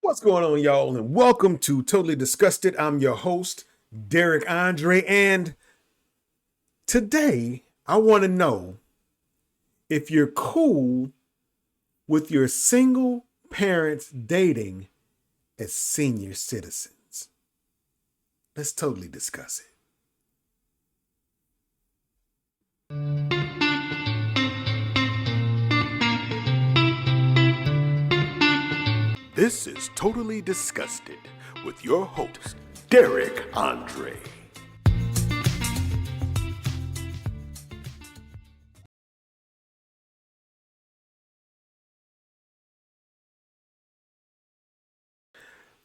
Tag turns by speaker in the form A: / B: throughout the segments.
A: What's going on, y'all? And welcome to Totally Disgusted. I'm your host, Derek Andre. And today, I want to know if you're cool with your single parents dating as senior citizens. Let's totally discuss it. This is Totally Disgusted with your host, Derek Andre.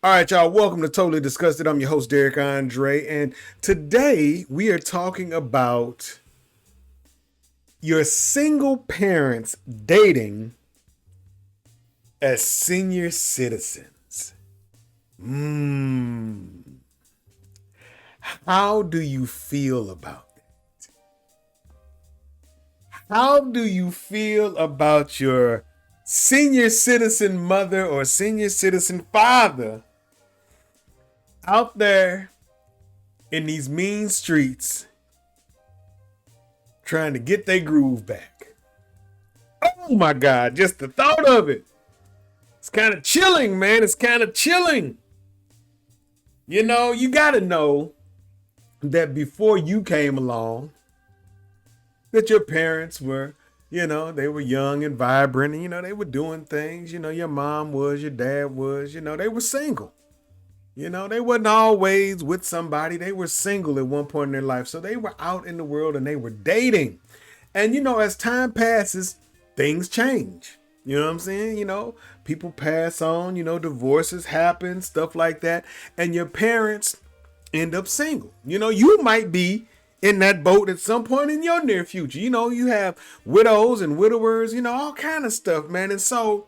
A: All right, y'all, welcome to Totally Disgusted. I'm your host, Derek Andre, and today we are talking about your single parents dating as senior citizens. How do you feel about that? How do you feel about your senior citizen mother or senior citizen father out there in these mean streets trying to get their groove back? Oh my God, just the thought of it. It's kind of chilling, man. It's kind of chilling. You know, you got to know that before you came along, that your parents were, they were young and vibrant and, they were doing things. Your mom was, your dad was, they were single. They wasn't always with somebody. They were single at one point in their life. So they were out in the world and they were dating. And, as time passes, things change. You know what I'm saying? People pass on, divorces happen, stuff like that. And your parents end up single. You might be in that boat at some point in your near future. You have widows and widowers, all kind of stuff, man. And so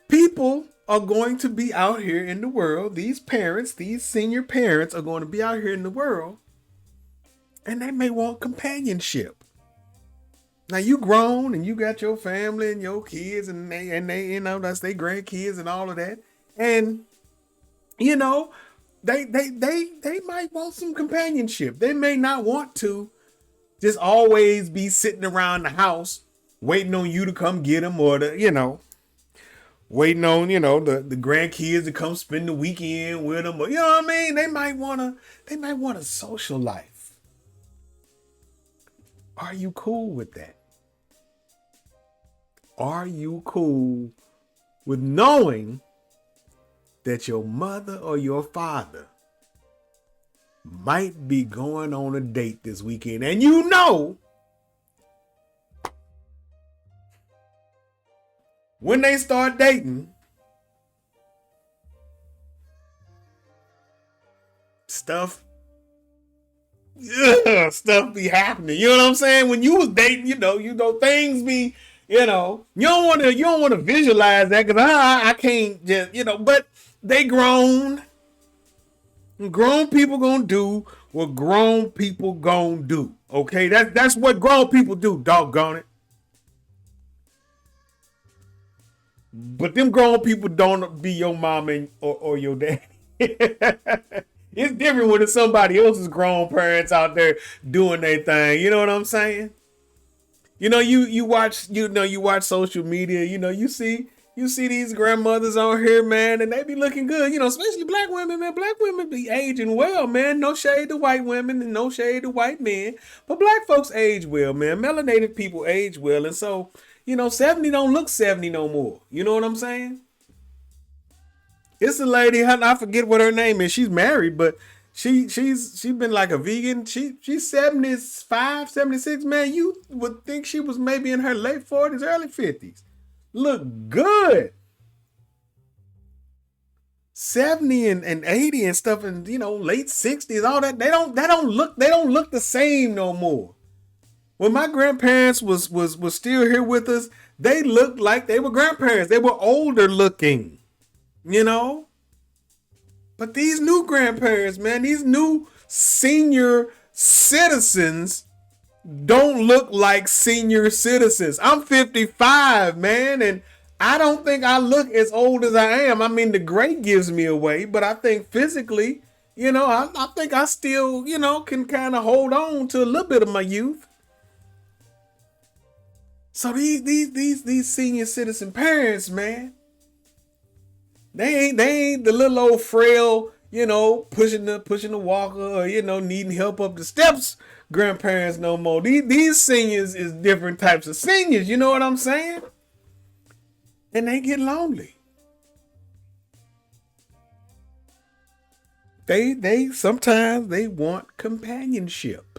A: people are going to be out here in the world. These parents, these senior parents are going to be out here in the world. And they may want companionship. Now you grown and you got your family and your kids and they that's their grandkids and all of that. And they might want some companionship. They may not want to just always be sitting around the house waiting on you to come get them or waiting on, the grandkids to come spend the weekend with them. Or, what I mean? They might want a social life. Are you cool with that? Are you cool with knowing that your mother or your father might be going on a date this weekend? And when they start dating, stuff be happening. You know what I'm saying? When you was dating, things be, you don't want to visualize that because I can't just, but they grown. Grown people gonna do what grown people gonna do. Okay, that's what grown people do. Doggone it. But them grown people don't be your mom or your daddy. It's different when it's somebody else's grown parents out there doing their thing. You know what I'm saying? You watch social media, you see these grandmothers on here, man, and they be looking good, especially black women, man. Black women be aging well, man. No shade to white women and no shade to white men. But black folks age well, man. Melanated people age well. And so, 70 don't look 70 no more. You know what I'm saying? It's a lady, I forget what her name is. She's married, but she's been like a vegan. She's 75, 76, man. You would think she was maybe in her late 40s, early 50s. Look good. 70 and 80 and stuff and late 60s, all that. They don't look the same no more. When my grandparents was still here with us, they looked like they were grandparents. They were older looking. But these new grandparents, man, these new senior citizens don't look like senior citizens. I'm 55, man, and I don't think I look as old as I am. I mean, the gray gives me away, but I think physically, I think I still, can kind of hold on to a little bit of my youth. So these senior citizen parents, man, they ain't the little old frail, pushing the walker or, needing help up the steps grandparents no more. These seniors is different types of seniors, you know what I'm saying? And they get lonely. They sometimes they want companionship.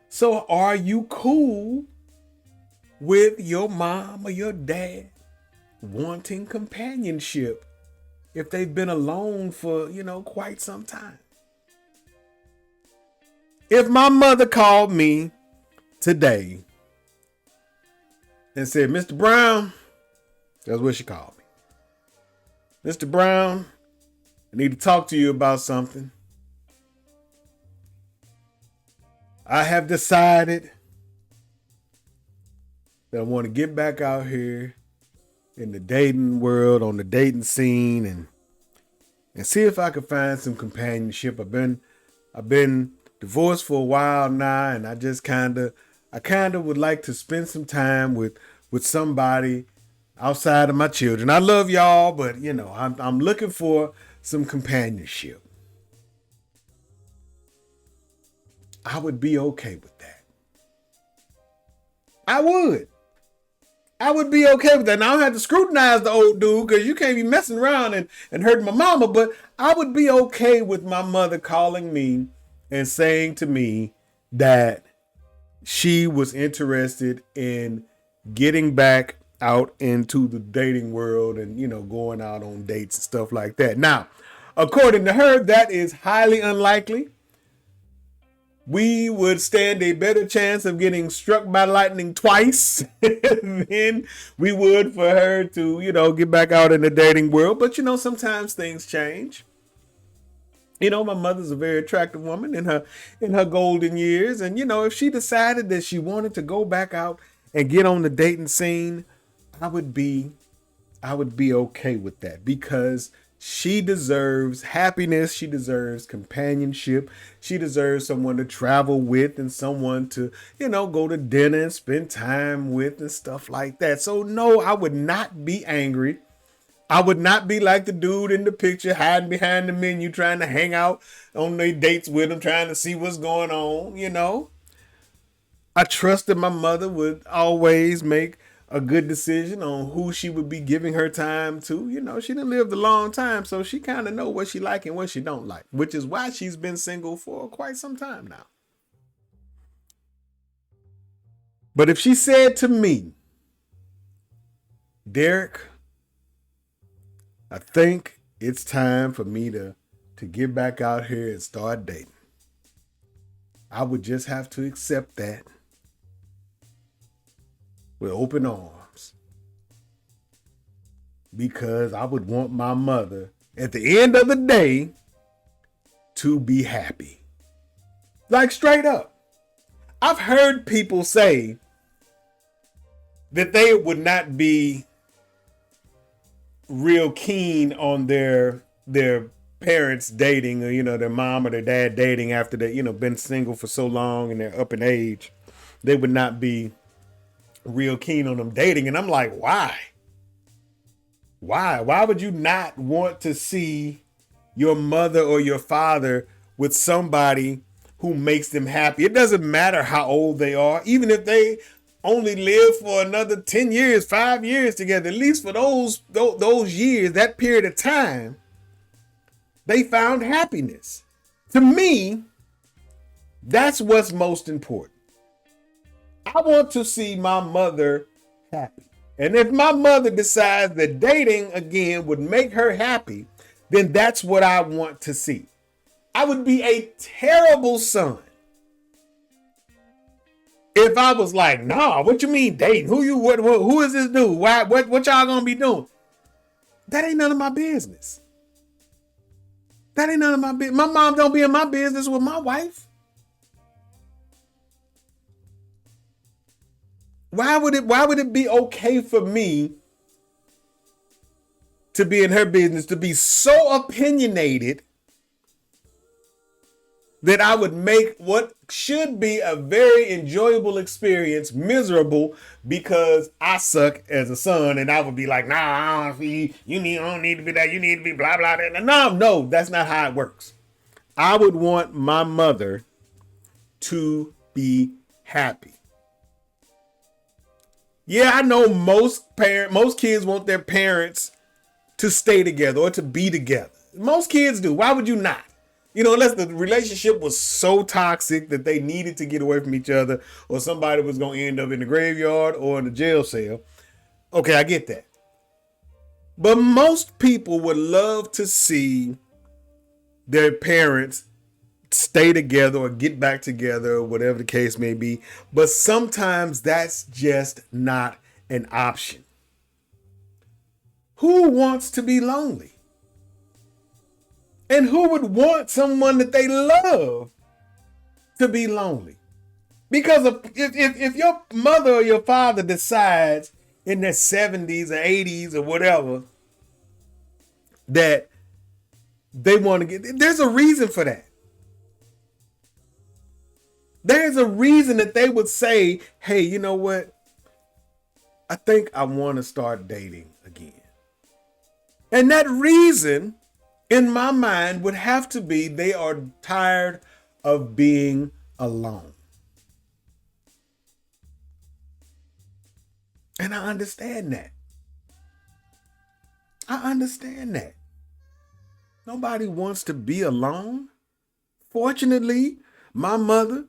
A: So are you cool with your mom or your dad wanting companionship if they've been alone for, quite some time? If my mother called me today and said, Mr. Brown, that's what she called me. Mr. Brown, I need to talk to you about something. I have decided that I want to get back out here in the dating world, on the dating scene, and see if I can find some companionship. I've been divorced for a while now, and I kind of would like to spend some time with somebody outside of my children. I love y'all, but I'm looking for some companionship. I would be okay with that. I would be okay with that. Now I don't have to scrutinize the old dude because you can't be messing around and hurting my mama, but I would be okay with my mother calling me and saying to me that she was interested in getting back out into the dating world and, going out on dates and stuff like that. Now, according to her, that is highly unlikely. We would stand a better chance of getting struck by lightning twice than we would for her to, get back out in the dating world. But, sometimes things change. My mother's a very attractive woman in her golden years. And, if she decided that she wanted to go back out and get on the dating scene, I would be okay with that because she deserves happiness. She deserves companionship. She deserves someone to travel with and someone to, go to dinner and spend time with and stuff like that. So no, I would not be angry. I would not be like the dude in the picture hiding behind the menu trying to hang out on their dates with him, trying to see what's going on, I trust that my mother would always make a good decision on who she would be giving her time to. She done lived a long time, so she kind of know what she like and what she don't like, which is why she's been single for quite some time now. But if she said to me, Derek, I think it's time for me to get back out here and start dating, I would just have to accept that with open arms, because I would want my mother at the end of the day to be happy. Like straight up. I've heard people say that they would not be real keen on their parents dating, or their mom or their dad dating after they, been single for so long and they're up in age. They would not be real keen on them dating. And I'm like, why? Why would you not want to see your mother or your father with somebody who makes them happy? It doesn't matter how old they are, even if they only live for another 10 years, 5 years together, at least for those years, that period of time, they found happiness. To me, that's what's most important. I want to see my mother happy. And if my mother decides that dating again would make her happy, then that's what I want to see. I would be a terrible son if I was like, nah, what you mean dating? Who is this dude? Why, what y'all gonna be doing? That ain't none of my business. That ain't none of my business. My mom don't be in my business with my wife. Why would it be okay for me to be in her business, to be so opinionated that I would make what should be a very enjoyable experience miserable because I suck as a son, and I would be like, nah, I don't see you don't need to be that, you need to be blah blah blah. No, that's not how it works. I would want my mother to be happy. Yeah, I know most kids want their parents to stay together or to be together. Most kids do. Why would you not? Unless the relationship was so toxic that they needed to get away from each other, or somebody was going to end up in the graveyard or in the jail cell. Okay, I get that. But most people would love to see their parents stay together or get back together, or whatever the case may be. But sometimes that's just not an option. Who wants to be lonely? And who would want someone that they love to be lonely? Because if your mother or your father decides in their 70s or 80s or whatever that they want to there's a reason for that. There's a reason that they would say, hey, you know what? I think I want to start dating again. And that reason, in my mind, would have to be they are tired of being alone. And I understand that. Nobody wants to be alone. Fortunately, my mother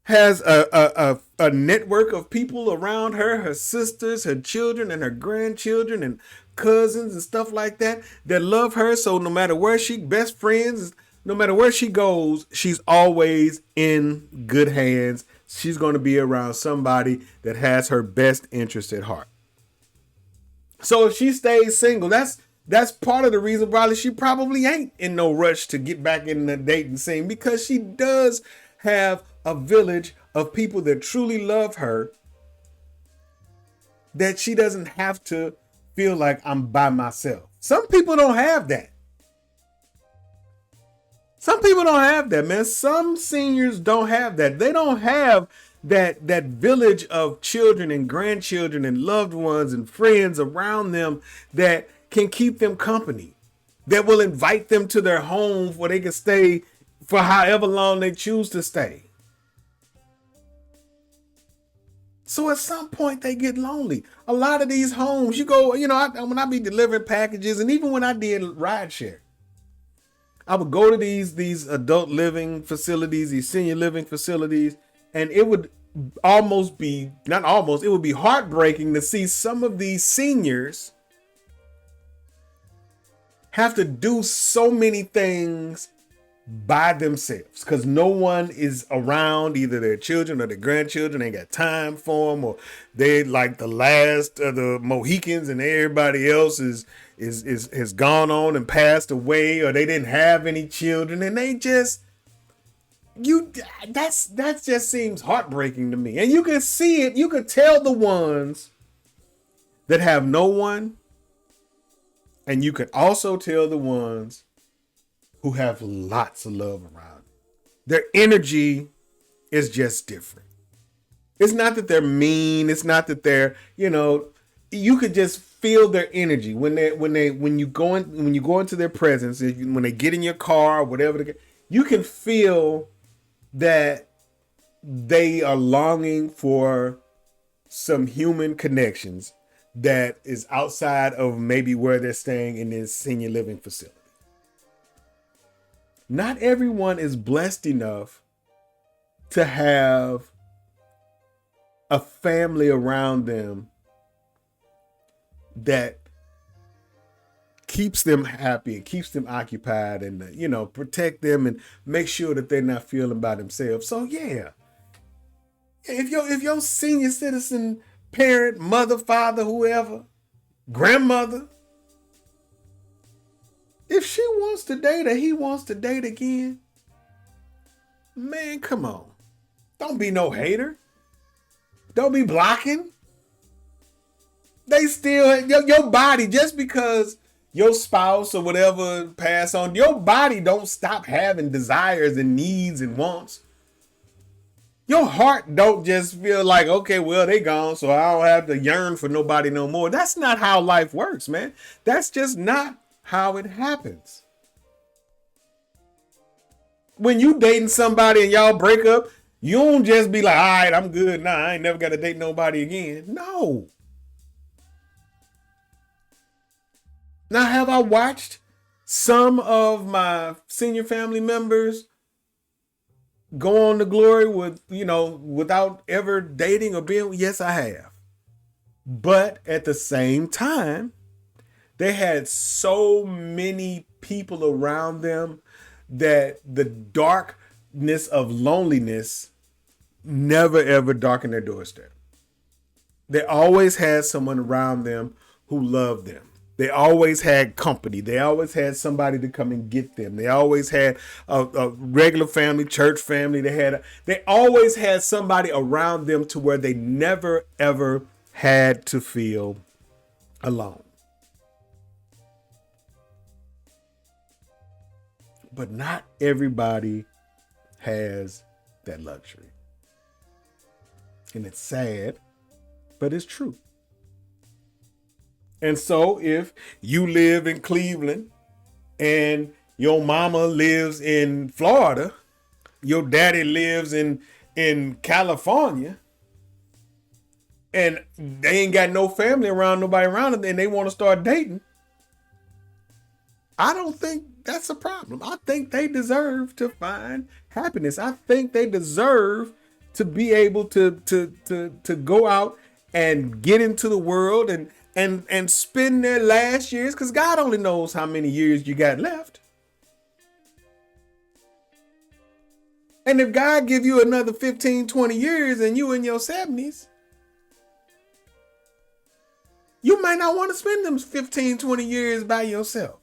A: has a network of people around her sisters, her children, and her grandchildren, and cousins and stuff like that love her. So no matter where best friends, no matter where she goes, she's always in good hands. She's going to be around somebody that has her best interest at heart. So if she stays single, that's part of the reason she probably ain't in no rush to get back in the dating scene, because she does have a village of people that truly love her, that she doesn't have to feel like I'm by myself. Some people don't have that. Man. Some seniors don't have that. They don't have that village of children and grandchildren and loved ones and friends around them that can keep them company, that will invite them to their homes where they can stay for however long they choose to stay. So at some point they get lonely. A lot of these homes, you go, when I be delivering packages, and even when I did rideshare, I would go to these adult living facilities, these senior living facilities, and it would it would be heartbreaking to see some of these seniors have to do so many things by themselves because no one is around, either their children or their grandchildren ain't got time for them, or they like the last of the Mohicans and everybody else has gone on and passed away, or they didn't have any children, and they just that just seems heartbreaking to me. And you can see it, you can tell the ones that have no one, and you can also tell the ones who have lots of love around. Their energy is just different. It's not that they're mean. It's not that they're, you could just feel their energy when you go into their presence, when they get in your car or whatever, you can feel that they are longing for some human connections that is outside of maybe where they're staying in this senior living facility. Not everyone is blessed enough to have a family around them that keeps them happy and keeps them occupied and, protect them and make sure that they're not feeling by themselves. So yeah, if your senior citizen parent, mother, father, whoever, grandmother, if she wants to date or he wants to date again, man, come on. Don't be no hater. Don't be blocking. They still, your body, just because your spouse or whatever pass on, your body don't stop having desires and needs and wants. Your heart don't just feel like, okay, well, they gone, so I don't have to yearn for nobody no more. That's not how life works, man. That's just not how it happens. When you dating somebody and y'all break up, you don't just be like, all right, I'm good now. I ain't never got to date nobody again. No. Now, have I watched some of my senior family members go on to glory with, without ever dating or being? Yes, I have. But at the same time, they had so many people around them that the darkness of loneliness never ever darkened their doorstep. They always had someone around them who loved them. They always had company. They always had somebody to come and get them. They always had a regular family, church family. They always had somebody around them to where they never, ever had to feel alone. But not everybody has that luxury. And it's sad, but it's true. And so if you live in Cleveland and your mama lives in Florida, your daddy lives in California, and they ain't got no family around, nobody around them, and they want to start dating, I don't think that's a problem. I think they deserve to find happiness. I think they deserve to be able to go out and get into the world and spend their last years, because God only knows how many years you got left. And if God give you another 15, 20 years and you in your 70s, you might not want to spend them 15, 20 years by yourself.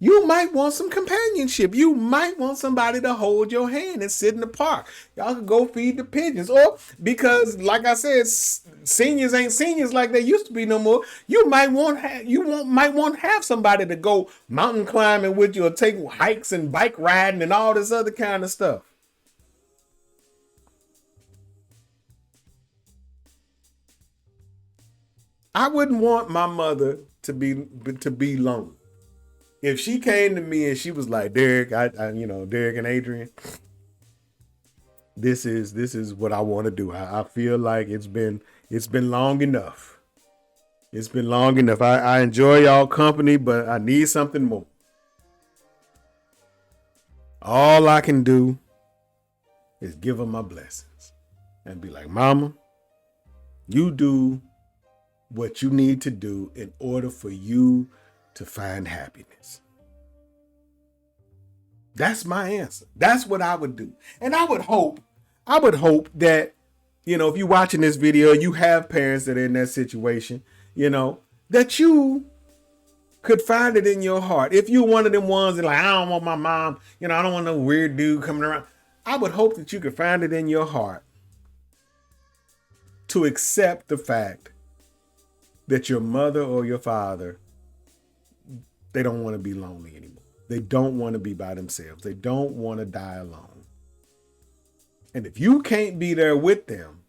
A: You might want some companionship. You might want somebody to hold your hand and sit in the park. Y'all could go feed the pigeons. Or because, like I said, seniors ain't seniors like they used to be no more. You might want to have somebody to go mountain climbing with you, or take hikes and bike riding and all this other kind of stuff. I wouldn't want my mother to be lonely. If she came to me and she was like, Derek, Derek and Adrian, this is what I want to do. I feel like it's been long enough. It's been long enough. I enjoy y'all company, but I need something more. All I can do is give her my blessings and be like, Mama, you do what you need to do in order for you to find happiness. That's my answer. That's what I would do. And I would hope that, if you're watching this video, you have parents that are in that situation, that you could find it in your heart. If you're one of them ones that like, I don't want my mom, I don't want no weird dude coming around. I would hope that you could find it in your heart to accept the fact that your mother or your father, they don't want to be lonely anymore. They don't want to be by themselves. They don't want to die alone. And if you can't be there with them,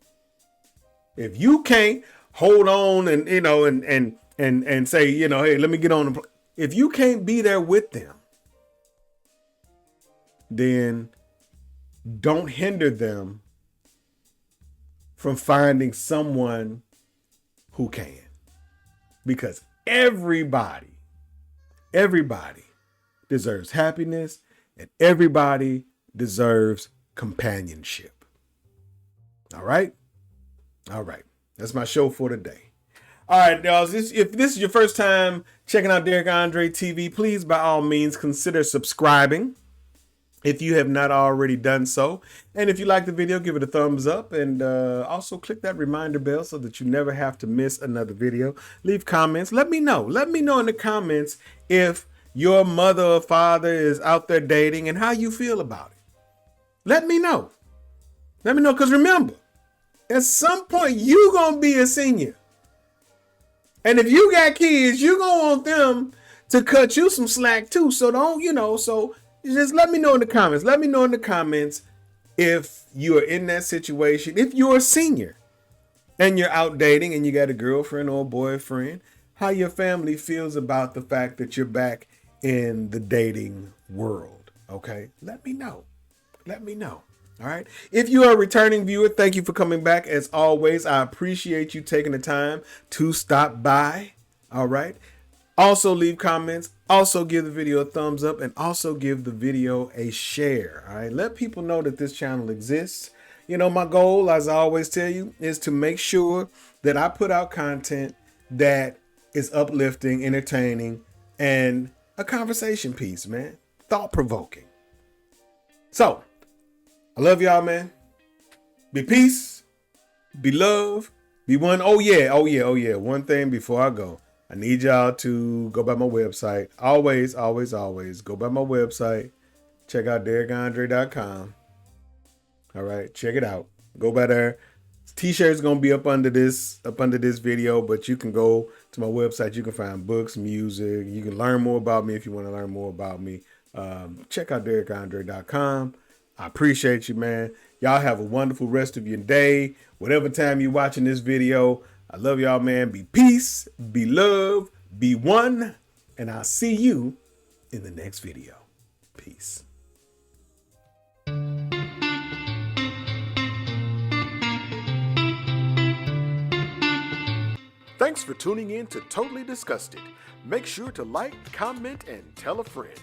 A: if you can't hold on and say, hey, let me get on the if you can't be there with them, then don't hinder them from finding someone who can. Because everybody deserves happiness, and everybody deserves companionship. All right? That's my show for today. All right, y'all. If this is your first time checking out Derek Andre TV, please, by all means, consider subscribing if you have not already done so. And if you like the video, give it a thumbs up, and also click that reminder bell so that you never have to miss another video. Leave comments. Let me know. Let me know in the comments if your mother or father is out there dating and how you feel about it. Let me know. Because remember, At some point, you gonna be a senior. And if you got kids, you gonna want them to cut you some slack too. So so just let me know in the comments. Let me know in the comments if you are in that situation. If you're a senior and you're out dating and you got a girlfriend or a boyfriend, how your family feels about the fact that you're back in the dating world. Okay? Let me know. Let me know. All right. If you are a returning viewer, thank you for coming back. As always, I appreciate you taking the time to stop by. All right. Also leave comments. Also give the video a thumbs up and also give the video a share. All right. Let people know that this channel exists. You know, my goal, as I always tell you, is to make sure that I put out content that is uplifting, entertaining, and a conversation piece, man. Thought-provoking. So, I love y'all, man. Be peace, be love, be one. Oh yeah. One thing before I go, I need y'all to go by my website. Always go by my website. Check out DerekAndre.com. All right, check it out. Go by there. T-shirt's gonna be up under this video, but you can go to my website. You can find books, music. You can learn more about me if you want to learn more about me. Check out DerekAndre.com. I appreciate you, man. Y'all have a wonderful rest of your day. Whatever time you're watching this video, I love y'all, man. Be peace, be love, be one, and I'll see you in the next video. Peace. Thanks for tuning in to Totally Disgusted. Make sure to like, comment, and tell a friend.